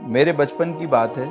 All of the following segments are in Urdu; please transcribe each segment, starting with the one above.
میرے بچپن کی بات ہے،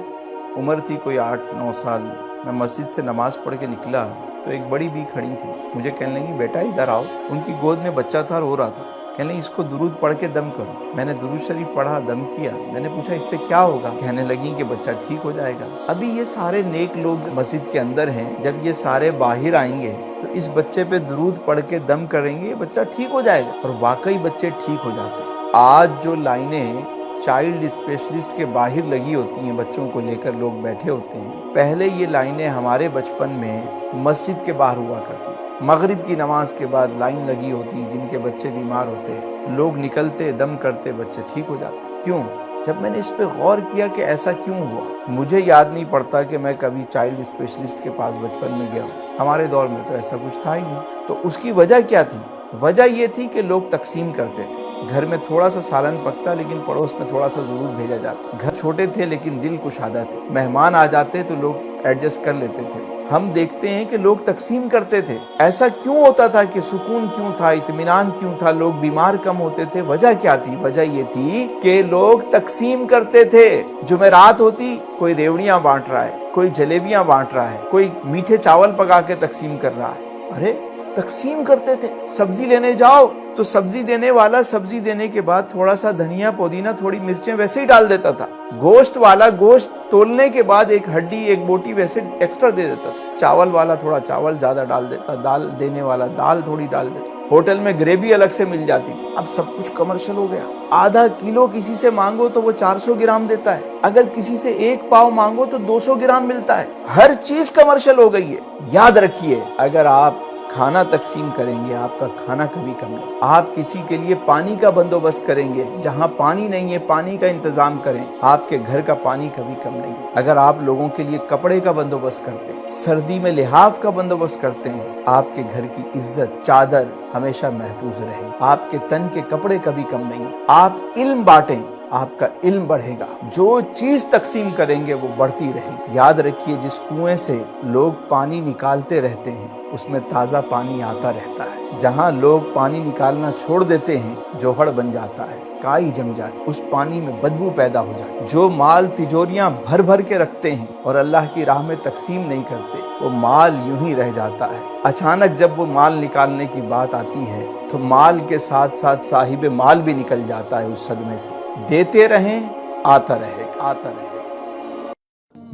عمر تھی کوئی 8-9 سال. میں مسجد سے نماز پڑھ کے نکلا تو ایک بڑی بھی کھڑی تھی. مجھے کہنے لگی بیٹا ادھر آؤ. ان کی گود میں بچہ تھا، رو رہا تھا. کہنے لگی اس کو درود پڑھ کے دم کرو. میں نے درود شریف پڑھا، دم کیا. میں نے پوچھا اس سے کیا ہوگا؟ کہنے لگی کہ بچہ ٹھیک ہو جائے گا. ابھی یہ سارے نیک لوگ مسجد کے اندر ہیں، جب یہ سارے باہر آئیں گے تو اس بچے پہ درود پڑھ کے دم کریں گے، یہ بچہ ٹھیک ہو جائے گا. اور واقعی بچے ٹھیک ہو جاتے ہیں. آج جو لائنیں چائلڈ اسپیشلسٹ کے باہر لگی ہوتی ہیں، بچوں کو لے کر لوگ بیٹھے ہوتے ہیں، پہلے یہ لائنیں ہمارے بچپن میں مسجد کے باہر ہوا کرتی. مغرب کی نماز کے بعد لائن لگی ہوتی، جن کے بچے بیمار ہوتے لوگ نکلتے، دم کرتے، بچے ٹھیک ہو جاتے. کیوں؟ جب میں نے اس پہ غور کیا کہ ایسا کیوں ہوا، مجھے یاد نہیں پڑتا کہ میں کبھی چائلڈ اسپیشلسٹ کے پاس بچپن میں گیا ہوں. ہمارے دور میں تو ایسا کچھ تھا ہی نہیں. تو اس کی وجہ کیا تھی؟ وجہ یہ تھی کہ لوگ تقسیم کرتے تھے. گھر میں تھوڑا سا سالن پکتا لیکن پڑوس میں تھوڑا سا ضرور بھیجا جاتا. گھر چھوٹے تھے لیکن دل کشادہ تھے. مہمان آ جاتے تو لوگ ایڈجسٹ کر لیتے تھے. ہم دیکھتے ہیں کہ لوگ تقسیم کرتے تھے. ایسا کیوں ہوتا تھا کہ سکون کیوں تھا، اطمینان کیوں تھا، لوگ بیمار کم ہوتے تھے؟ وجہ کیا تھی؟ وجہ یہ تھی کہ لوگ تقسیم کرتے تھے. جمعرات ہوتی، کوئی ریوڑیاں بانٹ رہا ہے، کوئی جلیبیاں بانٹ رہا ہے، کوئی میٹھے چاول پکا کے تقسیم کر رہا ہے. ارے تقسیم کرتے تھے. سبزی لینے جاؤ تو سبزی دینے والا سبزی دینے کے بعد تھوڑا سا دھنیا، پودینہ، تھوڑی مرچیں ویسے ہی ڈال دیتا تھا. گوشت والا گوشت تولنے کے بعد ایک ہڈی، ایک بوٹی ویسے ایکسٹرا دے دیتا تھا. چاول والا تھوڑا چاول زیادہ ڈال دیتا، دال دینے والا دال تھوڑی ڈال دیتا. ہوٹل میں گریوی الگ سے مل جاتی تھی. اب سب کچھ کمرشل ہو گیا. آدھا کلو کسی سے مانگو تو وہ 400 گرام دیتا ہے. اگر کسی سے 1 پاؤ مانگو تو 200 گرام ملتا ہے. ہر چیز کمرشل ہو گئی ہے. یاد رکھیے، اگر آپ کھانا تقسیم کریں گے آپ کا کھانا کبھی کم نہیں. آپ کسی کے لیے پانی کا بندوبست کریں گے، جہاں پانی نہیں ہے پانی کا انتظام کریں، آپ کے گھر کا پانی کبھی کم نہیں. اگر آپ لوگوں کے لیے کپڑے کا بندوبست کرتے ہیں، سردی میں لحاف کا بندوبست کرتے ہیں، آپ کے گھر کی عزت، چادر ہمیشہ محفوظ رہے. آپ کے تن کے کپڑے کبھی کم نہیں. آپ علم بانٹیں، آپ کا علم بڑھے گا. جو چیز تقسیم کریں گے وہ بڑھتی رہے گی. یاد رکھیے، جس کنویں سے لوگ پانی نکالتے رہتے ہیں اس میں تازہ پانی آتا رہتا ہے. جہاں لوگ پانی نکالنا چھوڑ دیتے ہیں جوہر بن جاتا ہے، کائی جم جاتی، اس پانی میں بدبو پیدا ہو جاتی. جو مال تجوریاں بھر بھر کے رکھتے ہیں اور اللہ کی راہ میں تقسیم نہیں کرتے، وہ مال یوں ہی رہ جاتا ہے. اچانک جب وہ مال نکالنے کی بات آتی ہے تو مال کے ساتھ ساتھ صاحب مال بھی نکل جاتا ہے اس صدمے سے. دیتے رہیں، آتا رہے گا، آتا رہے گا.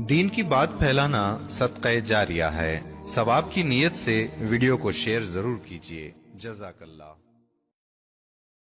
دین کی بات پھیلانا صدقہ جاریہ ہے. ثواب کی نیت سے ویڈیو کو شیئر ضرور کیجیے. جزاک اللہ.